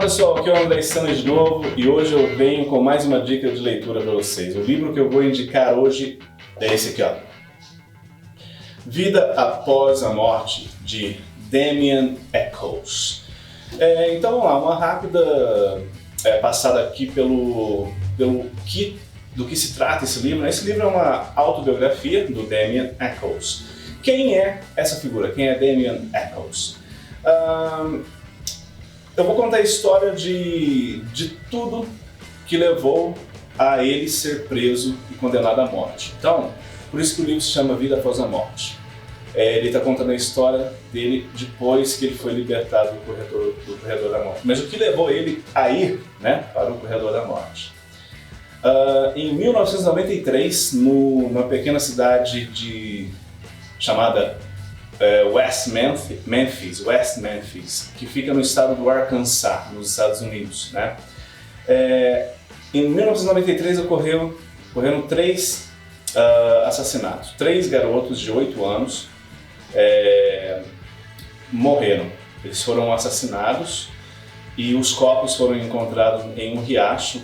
pessoal, aqui é o André Sena de novo e hoje eu venho com mais uma dica de leitura para vocês. O livro que eu vou indicar hoje é esse aqui, ó. Vida Após a Morte, de Damien Echols. Então vamos lá, uma rápida passada aqui do que se trata esse livro. Esse livro é uma autobiografia do Damien Echols. Quem é essa figura? Quem é Damien Echols? Eu vou contar a história de tudo que levou a ele ser preso e condenado à morte. Então, por isso que o livro se chama Vida Após a Morte. Ele está contando a história dele depois que ele foi libertado do corredor da morte. Mas o que levou ele a ir, para o corredor da morte? Em 1993, numa pequena cidade chamada West Memphis, que fica no estado do Arkansas, nos Estados Unidos. Em 1993 ocorreram 3 assassinatos. 3 garotos de 8 anos morreram. Eles foram assassinados e os corpos foram encontrados em um riacho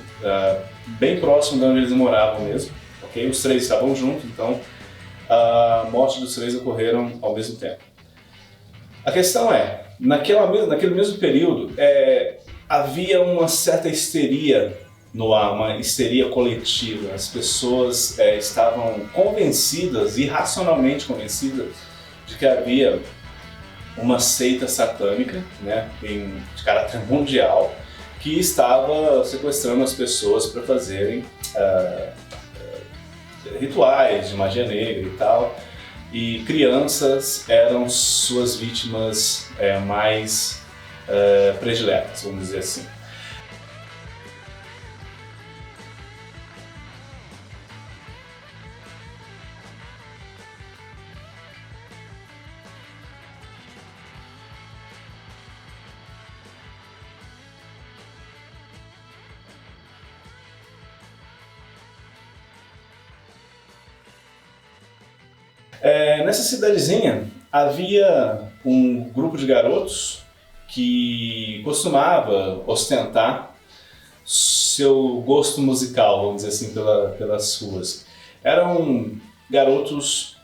bem próximo de onde eles moravam mesmo. Okay? Os 3 estavam juntos, então a morte dos 3 ocorreram ao mesmo tempo. A questão é, naquele mesmo período, havia uma certa histeria no ar, uma histeria coletiva. As pessoas estavam convencidas, irracionalmente convencidas, de que havia uma seita satânica, de caráter mundial, que estava sequestrando as pessoas para fazerem rituais de magia negra e tal, e crianças eram suas vítimas mais prediletas, vamos dizer assim. Nessa cidadezinha havia um grupo de garotos que costumava ostentar seu gosto musical, vamos dizer assim, pelas ruas. Eram garotos,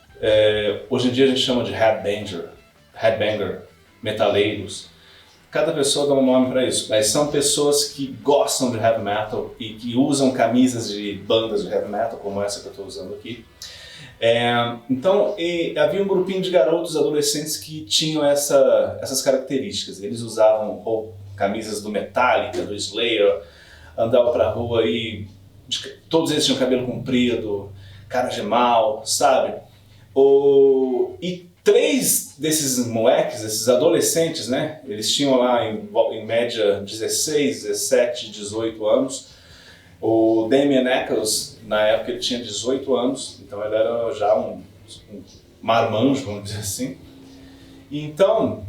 hoje em dia a gente chama de headbanger, metaleiros. Cada pessoa dá um nome para isso, mas são pessoas que gostam de heavy metal e que usam camisas de bandas de heavy metal, como essa que eu estou usando aqui. Então havia um grupinho de garotos adolescentes que tinham essas características. Eles usavam camisas do Metallica, do Slayer, andavam pra rua e todos eles tinham cabelo comprido, cara de mal, sabe? E 3 desses moleques, esses adolescentes, eles tinham lá em média 16, 17, 18 anos. O Damien Echols, na época, ele tinha 18 anos, então ele era já um marmanjo, vamos dizer assim. Então,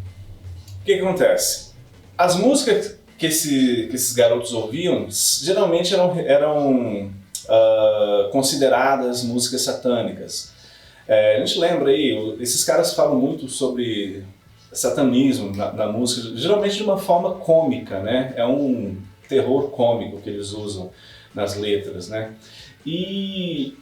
o que acontece? As músicas que esses garotos ouviam, geralmente eram consideradas músicas satânicas. A gente lembra aí, esses caras falam muito sobre satanismo na música, geralmente de uma forma cômica, É um terror cômico que eles usam nas letras, E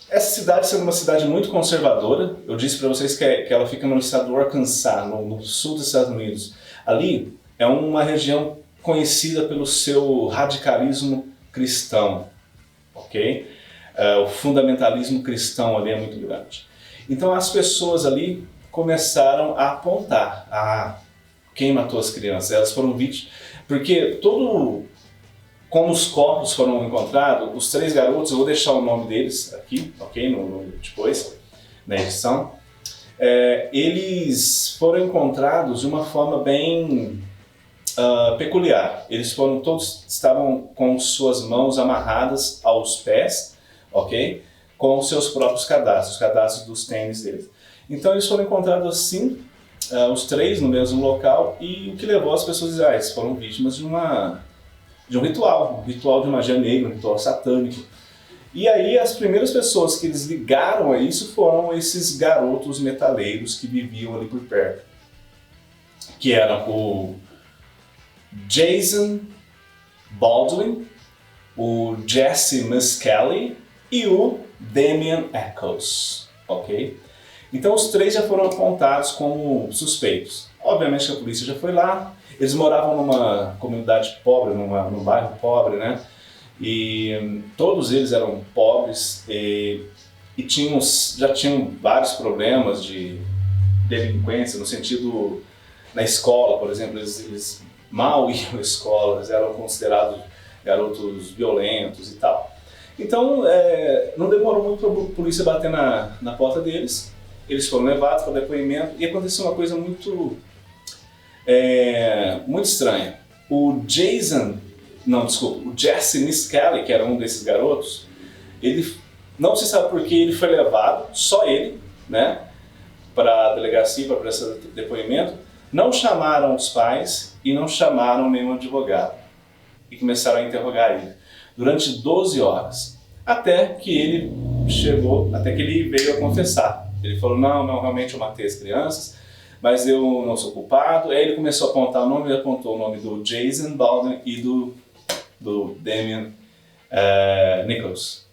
essa cidade sendo uma cidade muito conservadora, eu disse para vocês que ela fica no estado do Arkansas, no sul dos Estados Unidos. Ali é uma região conhecida pelo seu radicalismo cristão, ok? O fundamentalismo cristão ali é muito grande. Então as pessoas ali começaram a apontar quem matou as crianças. Elas foram vítimas, porque como os corpos foram encontrados, os 3 garotos, eu vou deixar o nome deles aqui, ok? Depois, na edição. Eles foram encontrados de uma forma bem peculiar. Todos estavam com suas mãos amarradas aos pés, ok? Com os seus próprios cadastros, os cadastros dos tênis deles. Então eles foram encontrados assim, os 3 no mesmo local, e o que levou as pessoas a dizer, eles foram vítimas de um ritual de magia negra, um ritual satânico. E aí as primeiras pessoas que eles ligaram a isso foram esses garotos metaleiros que viviam ali por perto, que eram Jason Baldwin, o Jesse Miscali e o Damian Echols, ok? Então os três já foram apontados como suspeitos. Obviamente que a polícia já foi lá, eles moravam numa comunidade pobre, num bairro pobre, né? E todos eles eram pobres e já tinham vários problemas de delinquência, no sentido, na escola, por exemplo, eles mal iam à escola, eles eram considerados garotos violentos e tal. Então, não demorou muito para a polícia bater na porta deles, eles foram levados para depoimento e aconteceu uma coisa muito estranha. O Jesse Miscali, que era um desses garotos, ele não se sabe por que ele foi levado, só ele, né, para a delegacia para prestar depoimento. Não chamaram os pais e não chamaram nenhum advogado e começaram a interrogar ele durante 12 horas, até que ele veio a confessar. Ele falou, não, realmente eu matei as crianças, mas eu não sou culpado. Aí ele começou a apontar o nome, ele apontou o nome do Jason Baldwin e do Damian Nichols.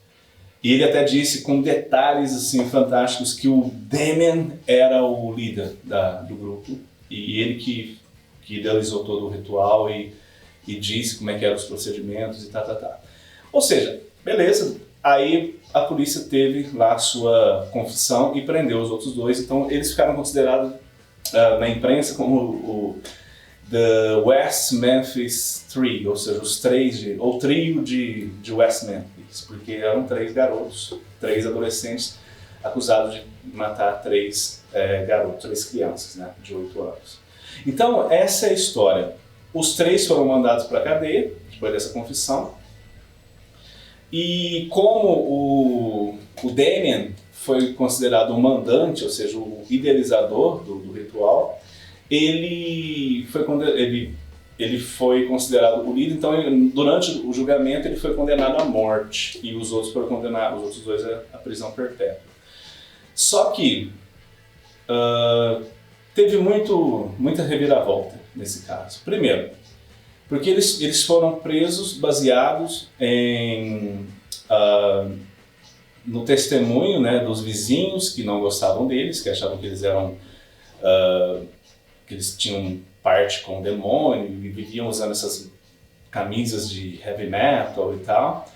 E ele até disse com detalhes assim, fantásticos que o Damian era o líder do grupo e ele que idealizou todo o ritual e disse como é que eram os procedimentos e tá. Ou seja, beleza, aí a polícia teve lá a sua confissão e prendeu os outros dois, então eles ficaram considerados na imprensa como The West Memphis Three, ou seja, o trio de West Memphis, porque eram 3 garotos, 3 adolescentes acusados de matar 3 garotos, 3 crianças, né, de 8 anos. Então, essa é a história. Os 3 foram mandados para a cadeia, depois dessa confissão, e como o Damian foi considerado o mandante, ou seja, o idealizador do ritual, ele foi considerado o líder, então durante o julgamento ele foi condenado à morte e os outros foram condenados, os outros 2 à prisão perpétua. Só que teve muita reviravolta nesse caso. Primeiro, porque eles foram presos baseados no testemunho, né, dos vizinhos que não gostavam deles, que achavam que eles eram que eles tinham parte com o demônio e viviam usando essas camisas de heavy metal e tal.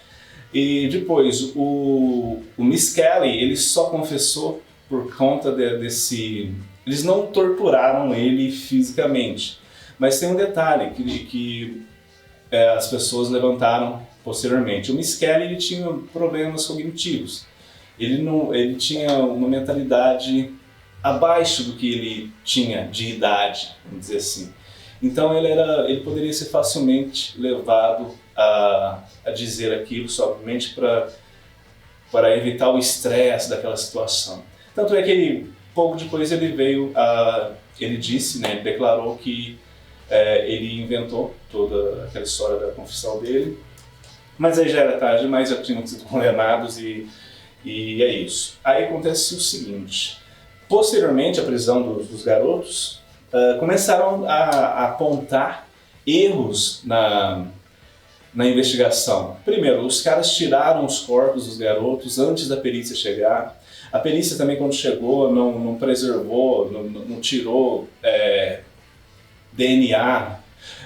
E depois o Miscali, ele só confessou por conta desse... Eles não torturaram ele fisicamente, mas tem um detalhe que as pessoas levantaram posteriormente. O Miscali, ele tinha problemas cognitivos. Ele tinha uma mentalidade abaixo do que ele tinha de idade, vamos dizer assim. Então ele poderia ser facilmente levado a dizer aquilo somente para evitar o estresse daquela situação. Tanto é que pouco depois ele disse, né, ele declarou que ele inventou toda aquela história da confissão dele, mas aí já era tarde demais, já tinham sido condenados e é isso. Aí acontece o seguinte: posteriormente à prisão dos garotos, começaram a apontar erros na investigação. Primeiro, os caras tiraram os corpos dos garotos antes da perícia chegar. A perícia também, quando chegou, não preservou, não tirou DNA.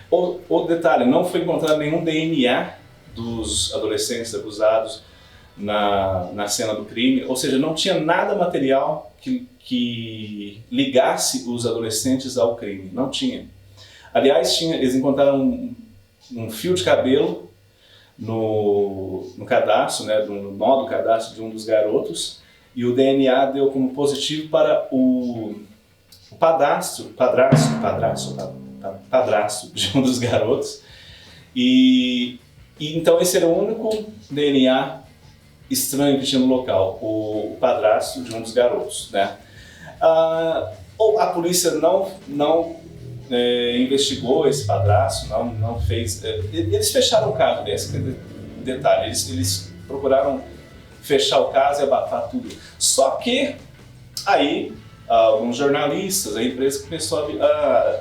Outro detalhe, não foi encontrado nenhum DNA dos adolescentes acusados na cena do crime, ou seja, não tinha nada material que ligasse os adolescentes ao crime, não tinha. Aliás, eles encontraram um fio de cabelo no cadastro, né, no nó do cadastro de um dos garotos, e o DNA deu como positivo para o padrasto de um dos garotos, e então esse era o único DNA estranho que tinha no local, o padrasto de um dos garotos, né? A polícia não investigou esse padrasto, não fez. Eles fecharam o caso, esse detalhe. Eles procuraram fechar o caso e abafar tudo. Só que aí alguns jornalistas, a empresa começou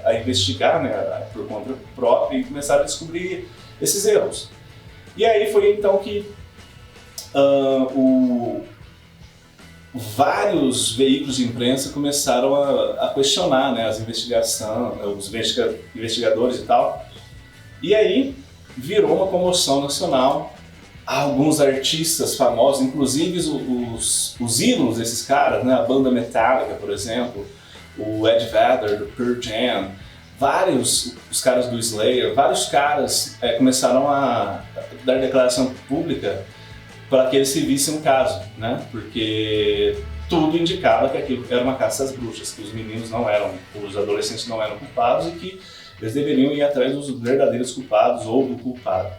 a investigar, né, por conta própria, e começaram a descobrir esses erros. E aí foi então que vários veículos de imprensa começaram a questionar, né, as investigações, os investigadores e tal. E aí virou uma comoção nacional. Alguns artistas famosos, inclusive os ídolos desses caras, né, a banda Metallica, por exemplo, o Ed Vedder do Pearl Jam, os caras do Slayer, vários caras começaram a dar declaração pública para que eles se vissem um caso, né? Porque tudo indicava que aquilo era uma caça às bruxas, que os meninos não eram, os adolescentes não eram culpados e que eles deveriam ir atrás dos verdadeiros culpados ou do culpado.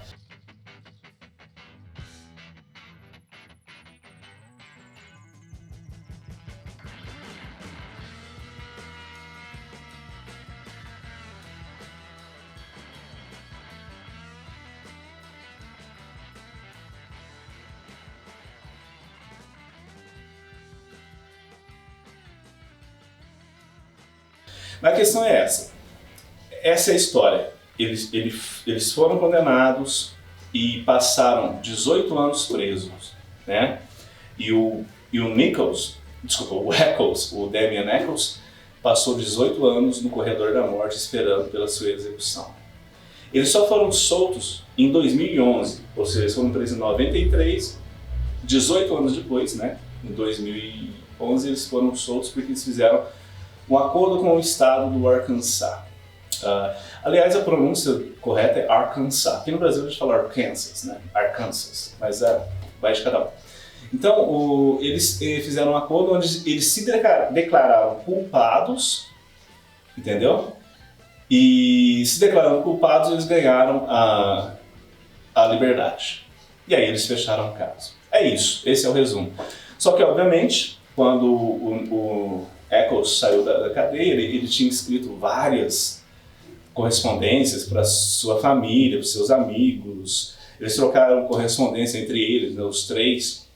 Mas a questão é essa. Essa é a história. Eles foram condenados e passaram 18 anos presos, né? E o Eccles, o Damien Eccles, passou 18 anos no corredor da morte esperando pela sua execução. Eles só foram soltos em 2011, ou seja, eles foram presos em 93, 18 anos depois, né? Em 2011 eles foram soltos porque eles fizeram um acordo com o estado do Arkansas. Aliás, a pronúncia correta é Arkansas. Aqui no Brasil a gente fala Arkansas, né? Arkansas, mas vai de cada um. Então, eles fizeram um acordo onde eles se declararam culpados, entendeu? E se declarando culpados, eles ganharam a liberdade. E aí eles fecharam o caso. É isso, esse é o resumo. Só que, obviamente, quando o Eccles saiu da cadeia, ele tinha escrito várias correspondências para sua família, para seus amigos. Eles trocaram correspondência entre eles, né, os três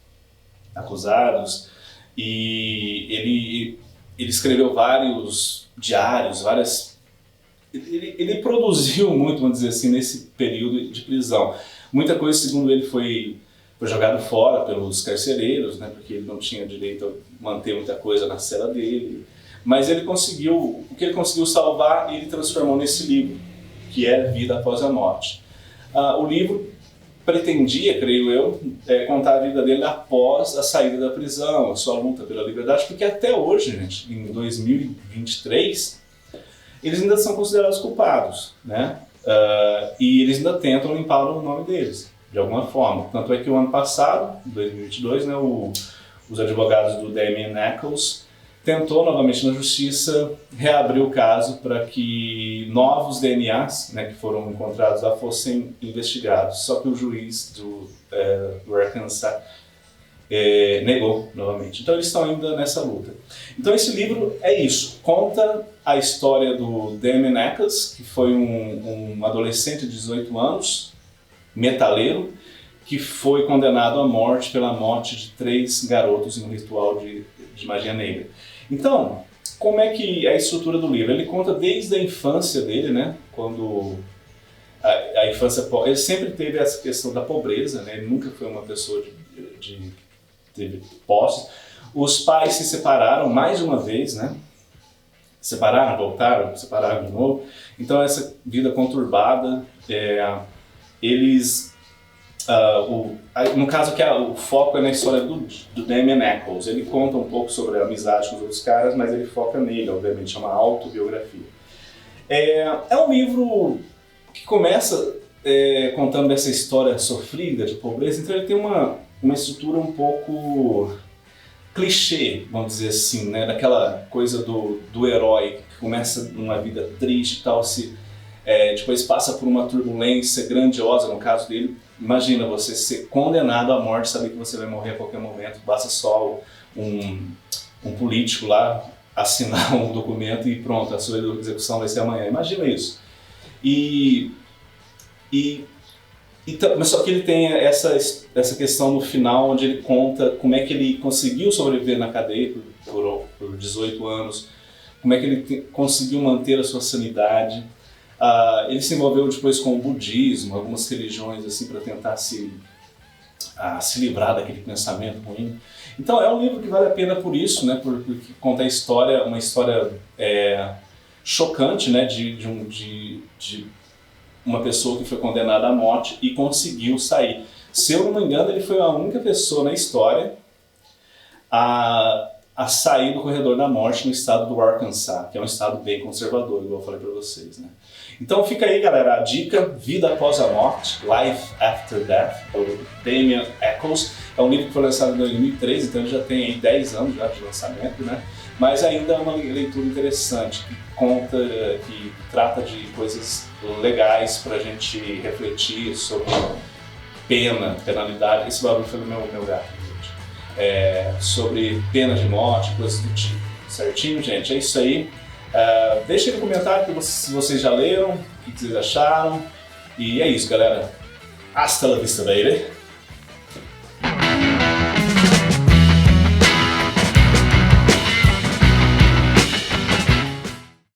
acusados, e ele escreveu vários diários, ele produziu muito, vamos dizer assim, nesse período de prisão. Muita coisa, segundo ele, foi jogado fora pelos carcereiros, né, porque ele não tinha direito a manter muita coisa na cela dele. Mas o que ele conseguiu salvar, ele transformou nesse livro, que é Vida Após a Morte. O livro pretendia, creio eu, contar a vida dele após a saída da prisão, a sua luta pela liberdade, porque até hoje, gente, em 2023, eles ainda são considerados culpados, né? E eles ainda tentam limpar o nome deles, de alguma forma. Tanto é que o ano passado, em 2022, né, os advogados do Damien Eccles tentou novamente na justiça reabrir o caso para que novos DNAs, né, que foram encontrados lá, fossem investigados. Só que o juiz do Arkansas negou novamente. Então eles estão ainda nessa luta. Então esse livro é isso, conta a história do Damien Eccles, que foi um adolescente de 18 anos, metaleiro, que foi condenado à morte pela morte de 3 garotos em um ritual de magia negra. Então, como é que é a estrutura do livro? Ele conta desde a infância dele, né? Quando a infância, ele sempre teve essa questão da pobreza, né? Ele nunca foi uma pessoa de teve posses. Os pais se separaram mais de uma vez, né? Separaram, voltaram, separaram de novo. Então essa vida conturbada, eles no caso que o foco é na história do Damien Eccles. Ele conta um pouco sobre a amizade com os outros caras, mas ele foca nele, obviamente, é uma autobiografia. É um livro que começa contando dessa história sofrida de pobreza, então ele tem uma estrutura um pouco clichê, vamos dizer assim, né? Daquela coisa do herói que começa numa vida triste e tal, depois passa por uma turbulência grandiosa, no caso dele. Imagina você ser condenado à morte, saber que você vai morrer a qualquer momento, basta só um político lá assinar um documento e pronto, a sua execução vai ser amanhã. Imagina isso. Mas só que ele tem essa questão no final, onde ele conta como é que ele conseguiu sobreviver na cadeia por 18 anos, como é que ele conseguiu manter a sua sanidade. Ele se envolveu depois com o budismo, algumas religiões assim para tentar se livrar daquele pensamento ruim. Então é um livro que vale a pena por isso, né? Porque conta a história, uma história chocante, né? De uma pessoa que foi condenada à morte e conseguiu sair. Se eu não me engano, ele foi a única pessoa na história a sair do corredor da morte no estado do Arkansas, que é um estado bem conservador, igual eu falei para vocês, né? Então fica aí, galera, a dica: Vida Após a Morte, Life After Death, do Damien Echols. É um livro que foi lançado em 2003, então ele já tem aí 10 anos já de lançamento, né? Mas ainda é uma leitura interessante, que conta, que trata de coisas legais para a gente refletir sobre penalidade. Esse barulho foi do meu gato, gente. Sobre pena de morte, coisas do tipo. Certinho, gente? É isso aí. Deixem no comentário se vocês já leram, o que vocês acharam. E é isso, galera. Hasta la vista, baby!